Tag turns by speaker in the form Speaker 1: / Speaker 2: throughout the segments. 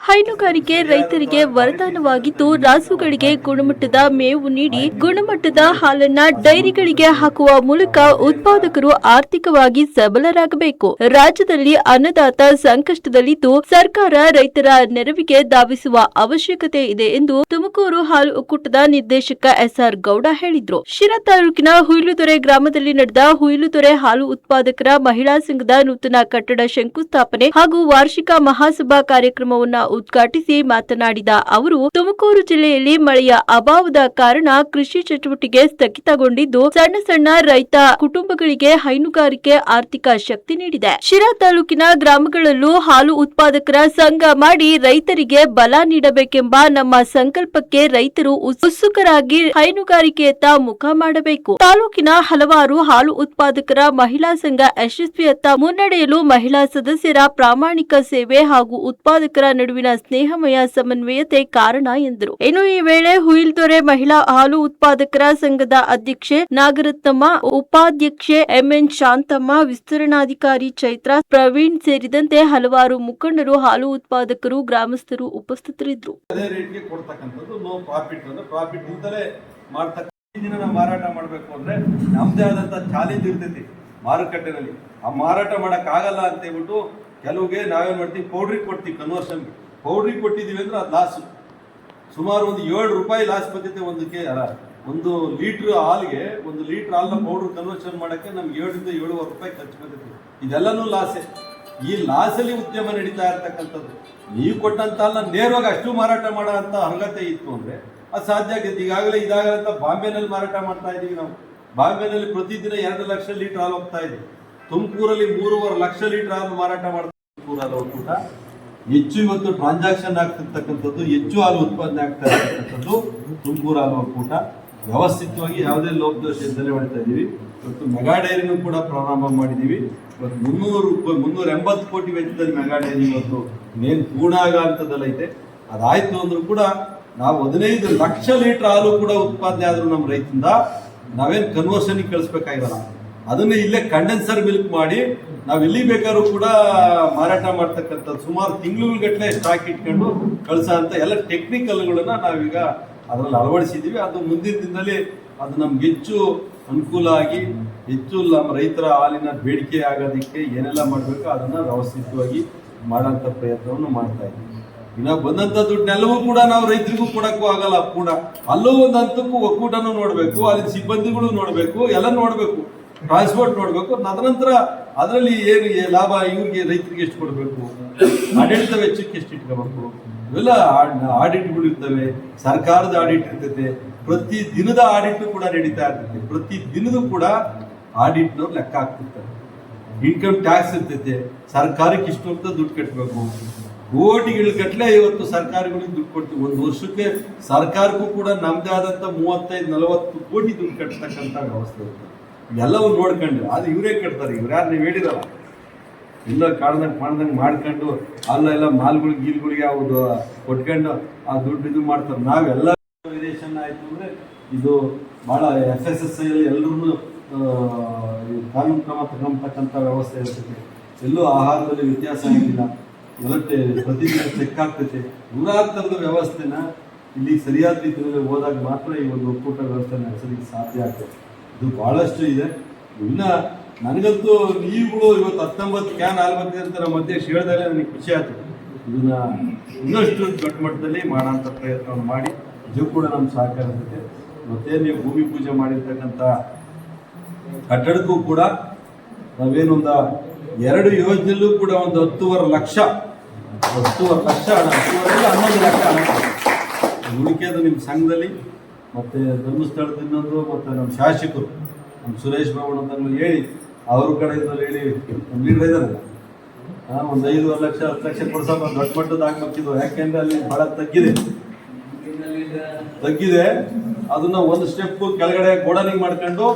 Speaker 1: ಹೈನುಗಾರಿಕೆ ರೈತರಿಗೆ ವರದಾನವಾಗಿದ್ದು ರಾಸುಗಳಿಗೆ ಗುಣಮಟ್ಟದ ಮೇವು ನೀಡಿ ಗುಣಮಟ್ಟದ ಹಾಲನ್ನ ಡೈರಿಗಳಿಗೆ ಹಾಕುವ ಮೂಲಕ ಉತ್ಪಾದಕರು ಆರ್ಥಿಕವಾಗಿ ಸಬಲರಾಗಬೇಕು. ರಾಜ್ಯದಲ್ಲಿ ಅನ್ನದಾತ ಸಂಕಷ್ಟದಲ್ಲಿದ್ದು ಸರ್ಕಾರ ರೈತರ ನೆರವಿಗೆ ಧಾವಿಸುವ ಅವಶ್ಯಕತೆ ಇದೆ ಎಂದು ತುಮಕೂರು ಹಾಲು ಒಕ್ಕೂಟದ ನಿರ್ದೇಶಕ ಎಸ್ಆರ್ ಗೌಡ ಹೇಳಿದ್ರು. ಶಿರಾ ತಾಲೂಕಿನ ಹುಯಿಲುದೊರೆ ಗ್ರಾಮದಲ್ಲಿ ನಡೆದ ಹುಯಿಲುದೊರೆ ಹಾಲು ಉತ್ಪಾದಕರ ಮಹಿಳಾ ಸಂಘದ ನೂತನ ಕಟ್ಟಡ ಶಂಕುಸ್ಥಾಪನೆ ಹಾಗೂ ವಾರ್ಷಿಕ ಮಹಾಸಭಾ ಕಾರ್ಯಕ್ರಮವನ್ನು ಉದ್ಘಾಟಿಸಿ ಮಾತನಾಡಿದ ಅವರು, ತುಮಕೂರು ಜಿಲ್ಲೆಯಲ್ಲಿ ಮಳೆಯ ಅಭಾವದ ಕಾರಣ ಕೃಷಿ ಚಟುವಟಿಕೆ ಸ್ಥಗಿತಗೊಂಡಿದ್ದು ಸಣ್ಣ ರೈತ ಕುಟುಂಬಗಳಿಗೆ ಹೈನುಗಾರಿಕೆ ಆರ್ಥಿಕ ಶಕ್ತಿ ನೀಡಿದೆ. ಶಿರಾ ತಾಲೂಕಿನ ಗ್ರಾಮಗಳಲ್ಲೂ ಹಾಲು ಉತ್ಪಾದಕರ ಸಂಘ ಮಾಡಿ ರೈತರಿಗೆ ಬಲ ನೀಡಬೇಕೆಂಬ ನಮ್ಮ ಸಂಕಲ್ಪಕ್ಕೆ ರೈತರು ಉತ್ಸುಕರಾಗಿ ಹೈನುಗಾರಿಕೆಯತ್ತ ಮುಖ ಮಾಡಬೇಕು. ತಾಲೂಕಿನ ಹಲವಾರು ಹಾಲು ಉತ್ಪಾದಕರ ಮಹಿಳಾ ಸಂಘ ಯಶಸ್ವಿಯತ್ತ ಮುನ್ನಡೆಯಲು ಮಹಿಳಾ ಸದಸ್ಯರ ಪ್ರಾಮಾಣಿಕ ಸೇವೆ ಹಾಗೂ ಉತ್ಪಾದಕರ ನಡುವಿನ ಸ್ನೇಹಮಯ ಸಮನ್ವಯತೆ ಕಾರಣ ಎಂದರು. ಇನ್ನು ಈ ವೇಳೆ ಹುಯಿಲ್ದೊರೆ ಮಹಿಳಾ ಹಾಲು ಉತ್ಪಾದಕರ ಸಂಘದ ಅಧ್ಯಕ್ಷೆ ನಾಗರತ್ನಮ್ಮ, ಉಪಾಧ್ಯಕ್ಷೆ ಎಂಎನ್ ಶಾಂತಮ್ಮ, ವಿಸ್ತರಣಾಧಿಕಾರಿ ಚೈತ್ರ, ಪ್ರವೀಣ್ ಸೇರಿದಂತೆ ಹಲವಾರು ಮುಖಂಡರು, ಹಾಲು ಉತ್ಪಾದಕರು, ಗ್ರಾಮಸ್ಥರು ಉಪಸ್ಥಿತರಿದ್ದರು.
Speaker 2: ಮಾರಾಟ ಮಾಡಬೇಕು ಅಂದ್ರೆ ನಮ್ದೇ ಆದಂತ ಚಾಲೆಂಜ್ ಇರ್ತೈತಿ ಮಾರುಕಟ್ಟೆನಲ್ಲಿ. ಆ ಮಾರಾಟ ಮಾಡಕ್ ಆಗಲ್ಲ ಅಂತ ಹೇಳ್ಬಿಟ್ಟು ಕೆಲವಿಗೆ ನಾವೇನ್ ಮಾಡ್ತೀವಿ, ಪೌಡ್ರಿಗೆ ಕೊಡ್ತೀವಿ. ಕನ್ವರ್ಷನ್ಗೆ ಪೌಡ್ರಿಗೆ ಕೊಟ್ಟಿದೀವಿ ಅಂದ್ರೆ ಅದು ಲಾಸ್. ಸುಮಾರು ಒಂದು 7 ರೂಪಾಯಿ ಲಾಸ್ ಬರ್ತೈತೆ ಒಂದು ಲೀಟ್ರ್ ಹಾಲಿಗೆ. 1 ಲೀಟ್ರ್ ಹಾಲನ್ನ ಪೌಡ್ರ್ ಕನ್ವರ್ಷನ್ ಮಾಡಕ್ಕೆ ನಮ್ಗೆ 7 ರಿಂದ 7.5 ರೂಪಾಯಿ ಖರ್ಚು ಬರ್ತೈತಿ. ಇದೆಲ್ಲನೂ ಲಾಸೆ. ಈ ಲಾಸಲ್ಲಿ ಉದ್ಯಮ ನಡೀತಾ ಇರ್ತಕ್ಕಂಥದ್ದು. ನೀವು ಕೊಟ್ಟಂತ ಹಾಲನ್ನ ನೇರವಾಗಿ ಅಷ್ಟು ಮಾರಾಟ ಮಾಡೋ ಅಂತ ಅರ್ಹತೆ ಇತ್ತು ಅಂದ್ರೆ ಅದು ಸಾಧ್ಯ ಆಗೈತೆ. ಇದಾಗಲೇ ಅಂತ ಬಾಂಬೆನಲ್ಲಿ ಮಾರಾಟ ಮಾಡ್ತಾ ಇದೀವಿ ನಾವು. ಬಾಂಬೆನಲ್ಲಿ ಪ್ರತಿದಿನ 2 ಲಕ್ಷ ಲೀಟರ್ ಹಾಲು ಹೋಗ್ತಾ ಇದೆ. ತುಮಕೂರಲ್ಲಿ 3.5 ಲಕ್ಷ ಲೀಟರ್ ಹಾಲು ಮಾರಾಟ ಮಾಡ್ತಾ ತುಮಕೂರು ಹಾಲು ಒಕ್ಕೂಟ ಹೆಚ್ಚು ಇವತ್ತು ಟ್ರಾನ್ಸಾಕ್ಷನ್ ಆಗ್ತಿರ್ತಕ್ಕಂಥದ್ದು, ಹೆಚ್ಚು ಹಾಲು ಉತ್ಪಾದನೆ ಆಗ್ತಾ ಇರ್ತಕ್ಕಂಥದ್ದು ತುಮಕೂರು ಹಾಲು ಒಕ್ಕೂಟ. ವ್ಯವಸ್ಥಿತವಾಗಿ ಯಾವುದೇ ಲೋಪದೋಷ ಇದ್ದಲೇ ಮಾಡ್ತಾ ಇದೀವಿ. ಇವತ್ತು ಮೆಗಾ ಡೈರಿನೂ ಕೂಡ ಪ್ರಾರಂಭ ಮಾಡಿದೀವಿ. ಇವತ್ತು 380 ಕೋಟಿ ವೆಚ್ಚದಲ್ಲಿ ಮೆಗಾ ಡೈರಿ ಇವತ್ತು ಇನ್ನೇನು ಪೂರ್ಣ ಆಗಂತದಲ್ಲ ಐತೆ. ಅದಾಯ್ತು ಅಂದ್ರೂ ಕೂಡ ನಾವು 15 ಲಕ್ಷ ಲೀಟರ್ ಹಾಲು ಕೂಡ ಉತ್ಪಾದನೆ ಆದ್ರೂ ನಮ್ಮ ರೈತರಿಂದ ನಾವೇನು ಕನ್ವರ್ಷನ್ ಕಳಿಸ್ಬೇಕಾಗಿರಲ್ಲ. ಅದನ್ನೇ ಇಲ್ಲೇ ಕಂಡೆನ್ಸರ್ ಮಿಲ್ಕ್ ಮಾಡಿ ನಾವು ಎಲ್ಲಿ ಬೇಕಾದ್ರೂ ಕೂಡ ಮಾರಾಟ ಮಾಡ್ತಕ್ಕಂಥದ್ದು. ಸುಮಾರು ತಿಂಗಳುಗಟ್ಟಲೆ ಸ್ಟಾಕ್ ಇಟ್ಕೊಂಡು ಕಳ್ಸೋ ಅಂತ ಎಲ್ಲ ಟೆಕ್ನಿಕಲ್ಗಳನ್ನ ನಾವೀಗ ಅದರಲ್ಲಿ ಅಳವಡಿಸಿದ್ದೀವಿ. ಅದು ಮುಂದಿನ ದಿನದಲ್ಲಿ ಅದು ನಮ್ಗೆ ಹೆಚ್ಚು ಅನುಕೂಲ ಆಗಿ ಹೆಚ್ಚು ನಮ್ಮ ರೈತರ ಹಾಲಿನ ಬೇಡಿಕೆ ಆಗೋದಕ್ಕೆ ಏನೆಲ್ಲ ಮಾಡಬೇಕು ಅದನ್ನ ವ್ಯವಸ್ಥಿತವಾಗಿ ಮಾಡೋಂಥ ಪ್ರಯತ್ನವನ್ನು ಮಾಡ್ತಾ ಇದ್ದೀವಿ. ಇನ್ನು ಬಂದಂತ ದುಡ್ಡನ್ನೆಲ್ಲವೂ ಕೂಡ ನಾವು ರೈತರಿಗೂ ಕೊಡಕ್ಕೂ ಆಗಲ್ಲ. ಕೂಡ ಅಲ್ಲೂ ಒಂದು ಹಂತಕ್ಕೂ ಒಕ್ಕೂಟನೂ ನೋಡ್ಬೇಕು, ಅಲ್ಲಿ ಸಿಬ್ಬಂದಿಗಳು ನೋಡ್ಬೇಕು, ಎಲ್ಲ ನೋಡ್ಬೇಕು, ಟ್ರಾನ್ಸ್ಪೋರ್ಟ್ ನೋಡ್ಬೇಕು. ಅದನಂತರ ಅದರಲ್ಲಿ ಏನು ಲಾಭ, ಇವ್ರಿಗೆ ರೈತರಿಗೆ ಎಷ್ಟು ಕೊಡಬೇಕು, ಆಡಳಿತ ವೆಚ್ಚಕ್ಕೆ ಎಷ್ಟು ಇಟ್ಕೋಬೇಕು, ಇವೆಲ್ಲ ಆಡಿಟ್ಗಳು ಇರ್ತವೆ. ಸರ್ಕಾರದ ಆಡಿಟ್ ಇರ್ತೈತೆ, ಪ್ರತಿ ದಿನದ ಆಡಿಟ್ ಕೂಡ ನಡೀತಾ ಇರ್ತೈತೆ. ಪ್ರತಿ ದಿನದೂ ಕೂಡ ಆಡಿಟ್ನವ್ರು ಲೆಕ್ಕ ಹಾಕ್ತಿರ್ತಾರೆ. ಇನ್ಕಮ್ ಟ್ಯಾಕ್ಸ್ ಇರ್ತೈತೆ, ಸರ್ಕಾರಕ್ಕೆ ಇಷ್ಟು ಅಂತ ದುಡ್ಡು ಕಟ್ಟಬೇಕು. ಕೋಟಿಗಳ ಗಟ್ಟಲೆ ಇವತ್ತು ಸರ್ಕಾರಗಳಿಗೆ ದುಡ್ಡು ಕೊಡ್ತೀವಿ. ಒಂದು ವರ್ಷಕ್ಕೆ ಸರ್ಕಾರಕ್ಕೂ ಕೂಡ ನಮ್ದೇ ಆದಂತ 35-40 ಕೋಟಿ ದುಡ್ಡು ಕಟ್ಟತಕ್ಕಂಥ ವ್ಯವಸ್ಥೆ ಇರುತ್ತೆ. ಎಲ್ಲವೂ ನೋಡ್ಕೊಂಡು ಅದು ಇವರೇ ಕಟ್ತಾರೆ. ಇವ್ರು ಯಾರು ನೀವು ಹೇಳಿರಲ್ಲ, ಎಲ್ಲ ಕಾಣ್ದಂಗೆ ಮಾಡ್ಕೊಂಡು ಅಲ್ಲೆಲ್ಲ ಗೀಲ್ಗಳಿಗೆ ಅವ್ರು ಕೊಟ್ಕೊಂಡು ಆ ದುಡ್ಡು ಇದು ಮಾಡ್ತಾರೆ. ನಾವೆಲ್ಲ ವೇರಿಯೇಷನ್ ಆಯ್ತು ಅಂದ್ರೆ ಇದು ಬಹಳ FSSAI ಎಲ್ಲರೂ ಕಾನೂನು ಕ್ರಮ ತಗೊಂತಕ್ಕಂಥ ವ್ಯವಸ್ಥೆ ಇರ್ತದೆ. ಎಲ್ಲೂ ಆಹಾರದಲ್ಲಿ ವ್ಯತ್ಯಾಸ ಆಗಿಲ್ಲ. ಪ್ರತಿದಿನ ಚೆಕ್ ಆಗ್ತೈತೆ. 100 ಥರದ ವ್ಯವಸ್ಥೆನ ಇಲ್ಲಿ ಸರಿಯಾದ ರೀತಿಯಲ್ಲಿ ಹೋದಾಗ ಮಾತ್ರ ಈ ಒಂದು ಒಕ್ಕೂಟ ವ್ಯವಸ್ಥೆ ನಡೆಸಲಿಕ್ಕೆ ಸಾಧ್ಯ ಆಗ್ತದೆ. ಇದು ಬಹಳಷ್ಟು ಇದೆ. ಇನ್ನ ನನಗಂತೂ ನೀವುಗಳು ಇವತ್ತು 19 ಕ್ಯಾನ್ ಹಾಲು ಬಂದಿದೆ ಅಂತ ನಮ್ಮ ಅಧ್ಯಕ್ಷ ಹೇಳಿದಾಗ ನನಗೆ ಖುಷಿ ಆಯ್ತು. ಇದನ್ನ ಇನ್ನಷ್ಟು ದೊಡ್ಡ ಮಟ್ಟದಲ್ಲಿ ಮಾಡೋಂಥ ಪ್ರಯತ್ನವನ್ನು ಮಾಡಿ ಇದು ಕೂಡ ನಮ್ಮ ಸಹಕಾರ ಇರ್ತೈತೆ. ಮತ್ತೆ ನೀವು ಭೂಮಿ ಪೂಜೆ ಮಾಡಿರ್ತಕ್ಕಂಥ ಕಟ್ಟಡಕ್ಕೂ ಕೂಡ ನಾವೇನೊಂದು 2 ಯೋಜನೆಯಲ್ಲೂ ಕೂಡ ಒಂದು 10.5 ಲಕ್ಷ ಹಣ, 11 ಲಕ್ಷ ಹಣ ಉಳಿಕೆದು ನಿಮ್ಮ ಸಂಘದಲ್ಲಿ ಮತ್ತೆ ಧರ್ಮಸ್ಥಳದ ಇನ್ನೊಂದು ಮತ್ತೆ ನಮ್ಮ ಶಾಸಕರು ನಮ್ಮ ಸುರೇಶ್ ಬಾಬು ಅಂತ ಹೇಳಿ ಅವ್ರ ಕಡೆ ಹೇಳಿ ನಮ್ಮ ಲೀಡರ್ ಇದ್ದಾರೆ. ಒಂದು 5 ಲಕ್ಷ 10 ಲಕ್ಷ ಕೊಡ್ಸೋದು ದೊಡ್ಡ ಮಟ್ಟದ ಆಗ್ಬೇಕಿದ್ದು. ಯಾಕೆಂದ್ರೆ ಅಲ್ಲಿ ಬಹಳ ತಗ್ಗಿದೆ. ಅದನ್ನ ಒಂದು ಸ್ಟೆಪ್ ಕೆಳಗಡೆ ಗೋಡನಿಂಗ್ ಮಾಡ್ಕೊಂಡು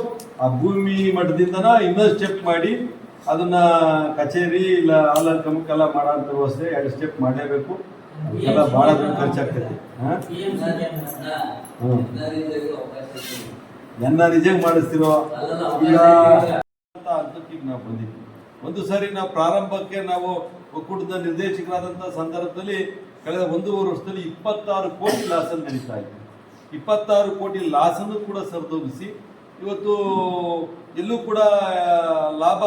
Speaker 2: ಆ ಭೂಮಿ ಮಟ್ಟದಿಂದನ ಇನ್ನೊಂದು ಸ್ಟೆಪ್ ಮಾಡಿ ಅದನ್ನ ಕಚೇರಿ ಇಲ್ಲ ಕಮಕ್ಕೆಲ್ಲ ಮಾಡೋಂಥ ವ್ಯವಸ್ಥೆ 2 ಸ್ಟೆಪ್ ಮಾಡಲೇಬೇಕು. ಅದಕ್ಕೆಲ್ಲ ಬಹಳ ದುಡ್ಡು ಖರ್ಚಾಗ್ತೈತಿ. ರಿಜೆಕ್ಟ್ ಮಾಡಿಸ್ತಿರೋ ಈಗ ಹಂತಕ್ಕೆ ನಾವು ಬಂದಿದ್ವಿ. ಒಂದು ಸಾರಿ ನಾವು ಪ್ರಾರಂಭಕ್ಕೆ ನಾವು ಒಕ್ಕೂಟದ ನಿರ್ದೇಶಕರಾದಂಥ ಸಂದರ್ಭದಲ್ಲಿ ಕಳೆದ 1.5 ವರ್ಷದಲ್ಲಿ 26 ಕೋಟಿ ಲಾಸನ್ನು ನಡೀತಾ ಇತ್ತು. 26 ಕೋಟಿ ಲಾಸನ್ನು ಕೂಡ ಸರಿದೂಗಿಸಿ ಇವತ್ತು ಎಲ್ಲೂ ಕೂಡ ಲಾಭ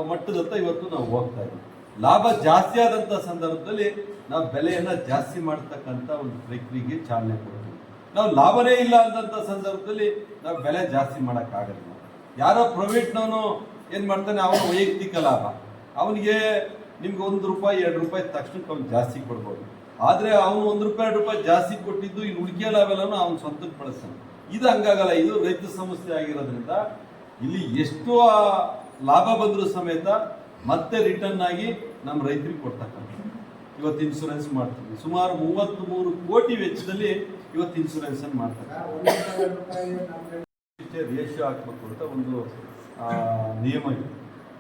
Speaker 2: ಮಟ್ಟದತ್ತ ಇವತ್ತು ನಾವು ಹೋಗ್ತಾ ಇದ್ದೀವಿ. ಲಾಭ ಜಾಸ್ತಿ ಆದಂಥ ಸಂದರ್ಭದಲ್ಲಿ ನಾವು ಬೆಲೆಯನ್ನು ಜಾಸ್ತಿ ಮಾಡ್ತಕ್ಕಂಥ ಒಂದು ಪ್ರಕ್ರಿಯೆಗೆ ಚಾಲನೆ ಕೊಡ್ತೀವಿ. ನಾವು ಲಾಭನೇ ಇಲ್ಲ ಅಂದಂಥ ಸಂದರ್ಭದಲ್ಲಿ ನಾವು ಬೆಲೆ ಜಾಸ್ತಿ ಮಾಡೋಕ್ಕಾಗಲ್ಲ. ಯಾರೋ ಪ್ರೈವೇಟ್ನವನು ಏನು ಮಾಡ್ತಾನೆ, ಅವನ ವೈಯಕ್ತಿಕ ಲಾಭ, ಅವನಿಗೆ ನಿಮ್ಗೆ ₹1 ₹2 ತಕ್ಷಣಕ್ಕೆ ಅವ್ನು ಜಾಸ್ತಿ ಕೊಡ್ಬೋದು. ಆದರೆ ಅವನು ₹1 ಜಾಸ್ತಿ ಕೊಟ್ಟಿದ್ದು ಇನ್ನು ಉಳಿಕೆ ಲಾಭೆಲ್ಲನೂ ಅವ್ನು ಸ್ವಂತಕ್ಕೆ ಬಳಸ್ತಾನೆ. ಇದು ಹಂಗಾಗಲ್ಲ. ಇದು ರೈತ ಸಮಸ್ಯೆ ಆಗಿರೋದ್ರಿಂದ ಇಲ್ಲಿ ಎಷ್ಟು ಲಾಭ ಬಂದರೂ ಸಮೇತ ಮತ್ತೆ ರಿಟರ್ನ್ ಆಗಿ ನಮ್ಮ ರೈತರಿಗೆ ಕೊಡ್ತಕ್ಕಂಥ ಇವತ್ತು ಇನ್ಶೂರೆನ್ಸ್ ಮಾಡ್ತೀವಿ. ಸುಮಾರು 33 ಕೋಟಿ ವೆಚ್ಚದಲ್ಲಿ ಇವತ್ತು ಇನ್ಶೂರೆನ್ಸನ್ನು ಮಾಡ್ತಾರೆ. ರೇಷಿಯೋ ಹಾಕಬೇಕು ಅಂತ ಒಂದು ನಿಯಮ ಇದೆ.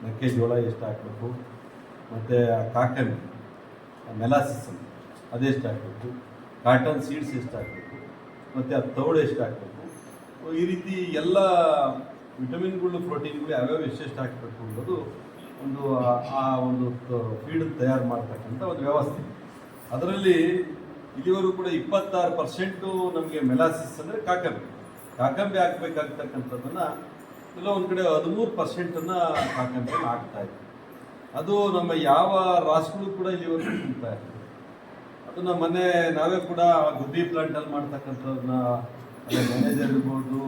Speaker 2: ಮೆಕ್ಕೆಜೋಳ ಎಷ್ಟು ಹಾಕಬೇಕು, ಮತ್ತು ಕಾಟನ್ ಮೆಲಾಸಿಸ್ ಅದೆಷ್ಟು ಹಾಕಬೇಕು, ಕಾಟನ್ ಸೀಡ್ಸ್ ಎಷ್ಟು ಹಾಕಬೇಕು, ಮತ್ತು ಆ ತೌಳು ಎಷ್ಟು ಹಾಕಬೇಕು, ಈ ರೀತಿ ಎಲ್ಲ ವಿಟಮಿನ್ಗಳು ಪ್ರೋಟೀನ್ಗಳು ಯಾವ್ಯಾವ ಎಷ್ಟೆಷ್ಟು ಹಾಕಬೇಕು ಅನ್ನೋದು ಒಂದು ಫೀಡ್ ತಯಾರು ಮಾಡ್ತಕ್ಕಂಥ ಒಂದು ವ್ಯವಸ್ಥೆ. ಅದರಲ್ಲಿ ಇಲ್ಲಿವರೆಗೂ ಕೂಡ 26% ನಮಗೆ ಮೆಲಾಸಿಸ್ ಅಂದರೆ ಕಾಕಂಬೆ ಹಾಕಬೇಕಾಗ್ತಕ್ಕಂಥದ್ದನ್ನು ಎಲ್ಲ ಒಂದು ಕಡೆ 13%ಅನ್ನು ಕಾಕಂಬೆ ಹಾಕ್ತಾ ಇತ್ತು. ಅದು ನಮ್ಮ ಯಾವ ರಾಸುಗಳು ಕೂಡ ಇಲ್ಲಿವರೆಗೂ ತಿಂತಾ ಇತ್ತು. ಅದನ್ನ ಮೊನ್ನೆ ನಾವೇ ಕೂಡ ಗುಬ್ಬಿ ಪ್ಲಾಂಟಲ್ಲಿ ಮಾಡ್ತಕ್ಕಂಥದ್ದನ್ನ ಮ್ಯಾನೇಜರ್ ಇರ್ಬೋದು,